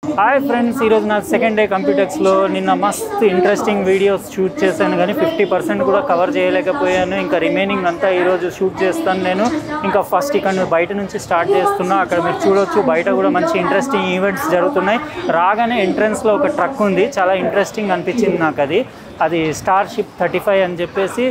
Hi friends, ఈరోజు నా second day కంప్యూటెక్స్లో నిన్న మస్తు ఇంట్రెస్టింగ్ వీడియోస్ షూట్ చేశాను, కానీ 50% కూడా కవర్ చేయలేకపోయాను. ఇంకా రిమైనింగ్ అంతా ఈరోజు షూట్ చేస్తాను నేను. ఇంకా ఫస్ట్ ఇక్కడ బయట నుంచి స్టార్ట్ చేస్తున్నా. అక్కడ మీరు చూడొచ్చు, బయట కూడా మంచి ఇంట్రెస్టింగ్ ఈవెంట్స్ జరుగుతున్నాయి. రాగానే ఎంట్రన్స్లో ఒక ట్రక్ ఉంది, చాలా ఇంట్రెస్టింగ్ అనిపించింది నాకు. అది స్టార్షిప్ 35 అని చెప్పేసి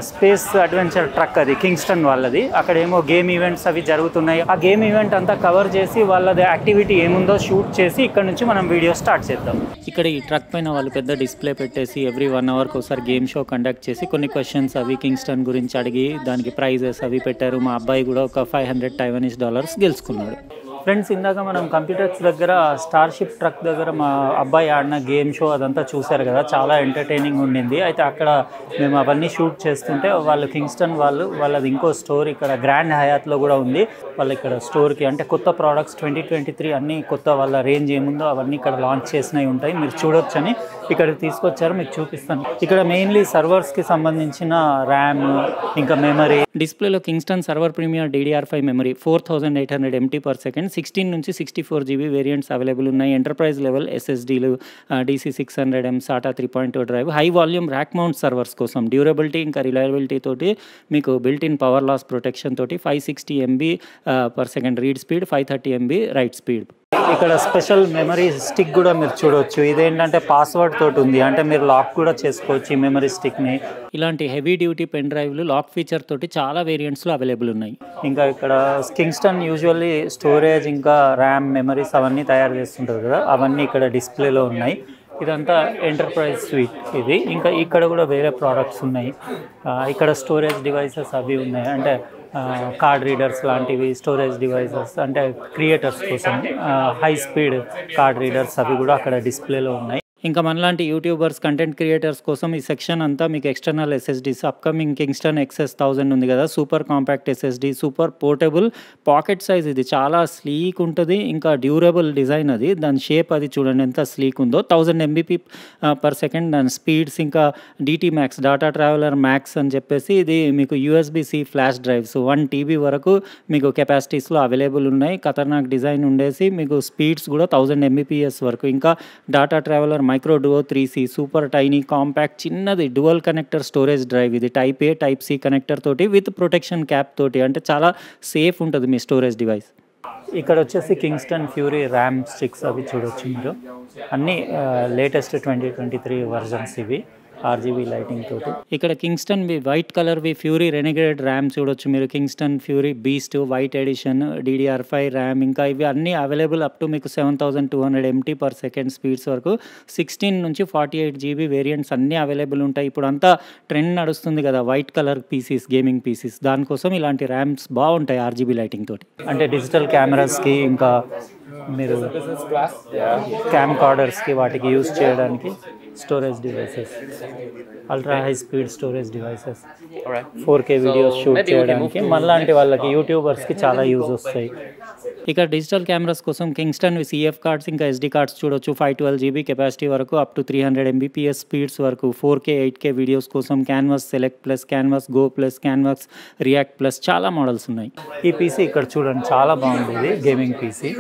స్పేస్ అడ్వెంచర్ ట్రక్, అది కింగ్స్టన్ వాళ్ళది. అక్కడేమో గేమ్ ఈవెంట్స్ అవి జరుగుతున్నాయి. ఆ గేమ్ ఈవెంట్ అంతా కవర్ చేసి వాళ్ళది యాక్టివిటీ ఏముందో షూట్ చేసి ఇక్కడ నుంచి మనం వీడియో స్టార్ట్ చేద్దాం. ఇక్కడ ఈ ట్రక్ పైన వాళ్ళు పెద్ద డిస్ప్లే పెట్టేసి ఎవ్రీ 1 అవర్కి ఒకసారి గేమ్ షో కండక్ట్ చేసి కొన్ని క్వశ్చన్స్ అవి కింగ్స్టన్ గురించి అడిగి దానికి ప్రైజెస్ అవి పెట్టారు. మా అబ్బాయి కూడా ఒక $500 Taiwanese గెలుచుకున్నాడు. ఫ్రెండ్స్, ఇందాక మనం కంప్యూటర్స్ దగ్గర స్టార్షిప్ ట్రక్ దగ్గర మా అబ్బాయి ఆడిన గేమ్ షో అదంతా చూశారు కదా, చాలా ఎంటర్టైనింగ్ ఉండింది. అయితే అక్కడ మేము అవన్నీ షూట్ చేస్తుంటే వాళ్ళు కింగ్స్టన్ వాళ్ళది ఇంకో స్టోర్ ఇక్కడ గ్రాండ్ హయాత్లో కూడా ఉంది. వాళ్ళు ఇక్కడ స్టోర్కి అంటే కొత్త ప్రోడక్ట్స్ 2023 అన్నీ కొత్త వాళ్ళ రేంజ్ ఏముందో అవన్నీ ఇక్కడ లాంచ్ చేసినవి ఉంటాయి, మీరు చూడొచ్చని ఇక్కడికి తీసుకొచ్చారు. మీకు చూపిస్తాను. ఇక్కడ మెయిన్లీ సర్వర్స్కి సంబంధించిన ర్యామ్ ఇంకా మెమరీ. డిస్ప్లేలో Kingston server premier DDR5 memory 4800 MT/s 16 నుంచి 64 GB వేరియంట్స్ అవైలబుల్ ఉన్నాయి. ఎంటర్ప్రైజ్ లెవెల్ SSDలు, DC600M SATA 3.2 drive, high volume rack mount servers కోసం డ్యూరబిలిటీ ఇంకా రిలయబిలిటీ తోటి మీకు built in power loss protection తోటి 560 MB/s read speed, 530 MB write speed. ఇక్కడ special memory stick కూడా మీరు చూడవచ్చు. ఇదేంటంటే పాస్వర్డ్ తోటి ఉంది, అంటే మీరు లాక్ కూడా చేసుకోవచ్చు ఈ మెమరీ స్టిక్ని. ఇలాంటి హెవీ డ్యూటీ పెన్ డ్రైవ్లు లాక్ ఫీచర్ తోటి చాలా వేరియంట్స్లో అవైలబుల్ ఉన్నాయి. ఇంకా ఇక్కడ కింగ్స్టన్ యూజువల్లీ స్టోరేజ్ ఇంకా ర్యామ్ మెమరీస్ అవన్నీ తయారు చేస్తుంటారు కదా, అవన్నీ ఇక్కడ డిస్ప్లేలో ఉన్నాయి. ఇదంతా ఎంటర్ప్రైజ్ స్వీట్ ఇది. ఇంకా ఇక్కడ కూడా వేరే ప్రోడక్ట్స్ ఉన్నాయి. ఇక్కడ స్టోరేజ్ డివైసెస్ అవి ఉన్నాయి, అంటే కార్డ్ రీడర్స్ లాంటివి, స్టోరేజ్ డివైసెస్ అంటే క్రియేటర్స్ కోసం హై స్పీడ్ కార్డ్ రీడర్స్ అవి కూడా అక్కడ డిస్ప్లేలో ఉన్నాయి. ఇంకా మనలాంటి యూట్యూబర్స్, కంటెంట్ క్రియేటర్స్ కోసం ఈ సెక్షన్ అంతా మీకు external SSDs, upcoming Kingston XS1000 ఉంది కదా, super compact SSD, super portable pocket size. ఇది చాలా స్లీక్ ఉంటుంది, ఇంకా డ్యూరబుల్ డిజైన్. అది దాని షేప్ అది చూడండి ఎంత స్లీక్ ఉందో. 1000 Mbps దాని స్పీడ్స్. ఇంకా DT Max data traveller max అని చెప్పేసి ఇది మీకు USB-C ఫ్లాష్ డ్రైవ్స్ 1 TB వరకు మీకు కెపాసిటీస్లో అవైలబుల్ ఉన్నాయి. ఖతర్నాక్ డిజైన్ ఉండేసి మీకు స్పీడ్స్ కూడా 1000 Mbps వరకు. ఇంకా data traveller micro Duo 3C super tiny compact చిన్నది డ్యువల్ కనెక్టర్ స్టోరేజ్ డ్రైవ్. ఇది type A type C connector తోటి విత్ ప్రొటెక్షన్ క్యాప్ తోటి, అంటే చాలా సేఫ్ ఉంటుంది మీ స్టోరేజ్ డివైస్. ఇక్కడ వచ్చేసి కింగ్స్టన్ ఫ్యూరీ ర్యామ్ స్టిక్స్ అవి చూడొచ్చు మీరు. అన్నీ లేటెస్ట్ 2023 వర్జన్స్ ఇవి, RGB లైటింగ్ తోటి. ఇక్కడ కింగ్స్టన్ వైట్ కలర్వి ఫ్యూరీ రెనిగేడ్ ర్యామ్ చూడొచ్చు మీరు. Kingston Fury Beast white edition DDR5 RAM. ఇంకా ఇవి అన్నీ అవైలబుల్ అప్ టు మీకు 7200 MT/s స్పీడ్స్ వరకు. 16 నుంచి 48 GB వేరియంట్స్ అన్నీ అవైలబుల్ ఉంటాయి. ఇప్పుడు అంతా ట్రెండ్ నడుస్తుంది కదా white colour Pisces, gaming Pisces, దానికోసం ఇలాంటి ర్యామ్స్ బాగుంటాయి RGB లైటింగ్ తోటి. అంటే డిజిటల్ కెమెరాస్కి ఇంకా మీరు క్యామ్ కార్డర్స్కి వాటికి యూజ్ చేయడానికి storage devices, ultra high speed storage devices, 4K videos shoot చేయడానికి మనలాంటి వాళ్ళకి యూట్యూబర్స్కి చాలా యూజ్ వస్తాయి. ఇక డిజిటల్ కెమెరాస్ కోసం కింగ్స్టన్ CF కార్డ్స్ ఇంకా SD కార్డ్స్ చూడొచ్చు. 512 GB కెపాసిటీ వరకు అప్ టు 300 Mbps స్పీడ్స్ వరకు. 4K 8K వీడియోస్ కోసం canvas select plus, canvas go plus, canvas react plus చాలా మోడల్స్ ఉన్నాయి. ఈ పీసీ ఇక్కడ చూడండి చాలా బాగుంది, ఇది గేమింగ్ పీసీ.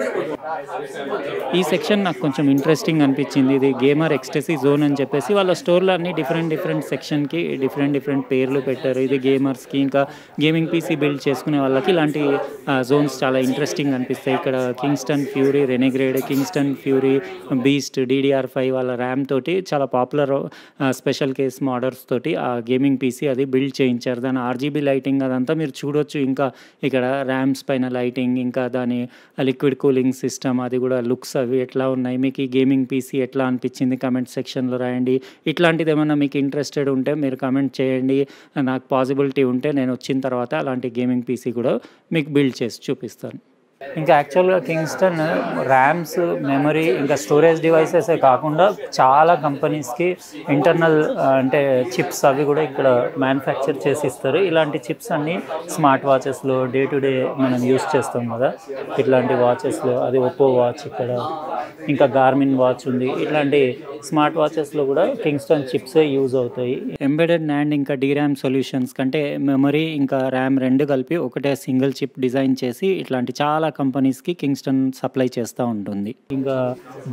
ఈ సెక్షన్ నాకు కొంచెం ఇంట్రెస్టింగ్ అనిపించింది. ఇది గేమర్ ఎక్స్టసీ జోన్ అని చెప్పేసి వాళ్ళ స్టోర్లో అన్ని డిఫరెంట్ సెక్షన్కి డిఫరెంట్ పేర్లు పెట్టారు. ఇది గేమర్స్కి ఇంకా గేమింగ్ పీసీ బిల్డ్ చేసుకునే వాళ్ళకి ఇలాంటి జోన్స్ చాలా ఇంట్రెస్టింగ్ అనిపిస్తాయి. ఇక్కడ Kingston Fury Renegade, Kingston Fury Beast DDR5 వాళ్ళ ర్యామ్ తోటి చాలా పాపులర్ స్పెషల్ కేస్ మోడల్స్ తోటి ఆ గేమింగ్ పీసీ అది బిల్డ్ చేయించారు. దాని RGB లైటింగ్ అదంతా మీరు చూడొచ్చు. ఇంకా ఇక్కడ ర్యామ్స్ పైన లైటింగ్, ఇంకా దాని లిక్విడ్ కూలింగ్ సిస్టమ్, అది కూడా లుక్స్ అవి ఎట్లా ఉన్నాయి. మీకు ఈ గేమింగ్ పీసీ ఎట్లా అనిపించింది కామెంట్ సెక్షన్లో రాయండి. ఇట్లాంటిది ఏమన్నా మీకు ఇంట్రెస్టెడ్ ఉంటే మీరు కామెంట్ చేయండి. నాకు పాసిబిలిటీ ఉంటే నేను వచ్చిన తర్వాత అలాంటి గేమింగ్ పీసీ కూడా మీకు బిల్డ్ చేసి చూపిస్తాను. ఇంకా యాక్చువల్గా కింగ్స్టన్ ర్యామ్స్, మెమరీ ఇంకా స్టోరేజ్ డివైసెసే కాకుండా చాలా కంపెనీస్కి ఇంటర్నల్ అంటే చిప్స్ అవి కూడా ఇక్కడ మ్యానుఫ్యాక్చర్ చేసి ఇస్తారు. ఇలాంటి చిప్స్ అన్నీ స్మార్ట్ వాచెస్లో డే టు డే మనం యూస్ చేస్తాం కదా, ఇట్లాంటి వాచెస్లో. అది ఒప్పో వాచ్ ఇక్కడ, ఇంకా గార్మిన్ వాచ్ ఉంది. ఇట్లాంటి స్మార్ట్ వాచెస్లో కూడా కింగ్స్టన్ చిప్సే యూజ్ అవుతాయి. ఎంబెడెడ్ NAND ఇంకా DRAM సొల్యూషన్స్ కంటే మెమరీ ఇంకా ర్యామ్ రెండు కలిపి ఒకటే సింగిల్ చిప్ డిజైన్ చేసి ఇట్లాంటి చాలా కంపెనీస్కి కింగ్స్టన్ సప్లై చేస్తూ ఉంటుంది. ఇంకా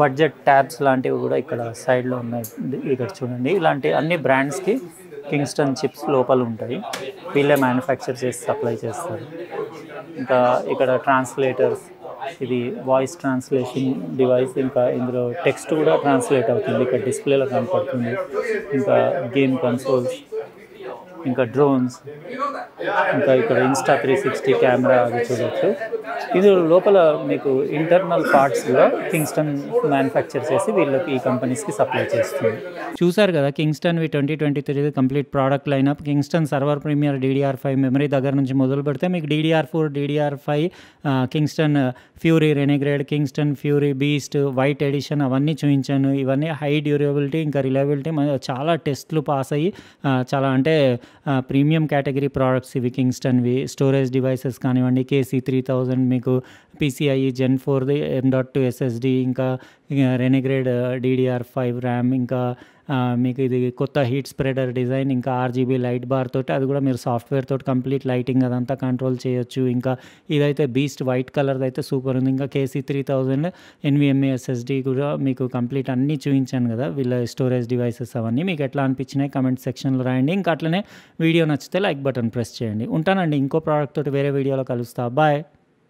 బడ్జెట్ ట్యాబ్స్ లాంటివి కూడా ఇక్కడ సైడ్లో ఉన్నాయి, ఇక్కడ చూడండి. ఇలాంటి అన్ని బ్రాండ్స్కి కింగ్స్టన్ చిప్స్ లోపల ఉంటాయి, వీళ్ళే మ్యానుఫ్యాక్చర్ చేసి సప్లై చేస్తారు. ఇంకా ఇక్కడ ట్రాన్స్లేటర్స్, ఇది వాయిస్ ట్రాన్స్లేషన్ డివైస్, ఇంకా ఇందులో టెక్స్ట్ కూడా ట్రాన్స్లేట్ అవుతుంది, ఇక్కడ డిస్ప్లేలో కనపడుతుంది. ఇంకా గేమ్ కన్సోల్స్, ఇంకా డ్రోన్స్, ఇంకా ఇక్కడ ఇన్స్టా 360 కెమెరా అది చూడవచ్చు. ఇది లోపల మీకు ఇంటర్నల్ పార్ట్స్ కూడా కింగ్స్టన్ మ్యానుఫ్యాక్చర్ చేసి వీళ్ళకి ఈ కంపెనీస్కి సప్లై చేస్తుంది. చూసారు కదా Kingston 2023 complete product lineup. Kingston server premier DDR5 memory దగ్గర నుంచి మొదలు పెడితే మీకు DDR4, DDR5, Kingston Fury Renegade, Kingston Fury Beast, white edition అవన్నీ చూపించాను. ఇవన్నీ హై డ్యూరబిలిటీ ఇంకా రిలయబిలిటీ, చాలా టెస్ట్లు పాస్ అయ్యి చాలా అంటే ప్రీమియం కేటగిరీ ప్రోడక్ట్స్ ఇవి కింగ్స్టన్వి. స్టోరేజ్ డివైసెస్ కానివ్వండి, KC3000 మీకు PCIe Gen 4 M.2 SSD, ఇంకా రెనిగ్రేడ్ DDR5 ర్యామ్, ఇంకా మీకు ఇది కొత్త హీట్ స్ప్రెడర్ డిజైన్, ఇంకా RGB లైట్ బార్ తోటి, అది కూడా మీరు సాఫ్ట్వేర్ తోటి కంప్లీట్ లైటింగ్ అదంతా కంట్రోల్ చేయొచ్చు. ఇంకా ఇదైతే బీస్ట్ వైట్ కలర్ అయితే సూపర్ ఉంది. ఇంకా KC3000 NVMe SSD కూడా మీకు కంప్లీట్ అన్నీ చూపించాను కదా వీళ్ళ స్టోరేజ్ డివైసెస్. అవన్నీ మీకు ఎట్లా అనిపించినాయి కమెంట్ సెక్షన్లో రాయండి. ఇంకా అట్లనే వీడియో నచ్చితే లైక్ బటన్ ప్రెస్ చేయండి. ఉంటానండి, ఇంకో ప్రోడక్ట్ తోటి వేరే వీడియోలో కలుస్తా. బాయ్.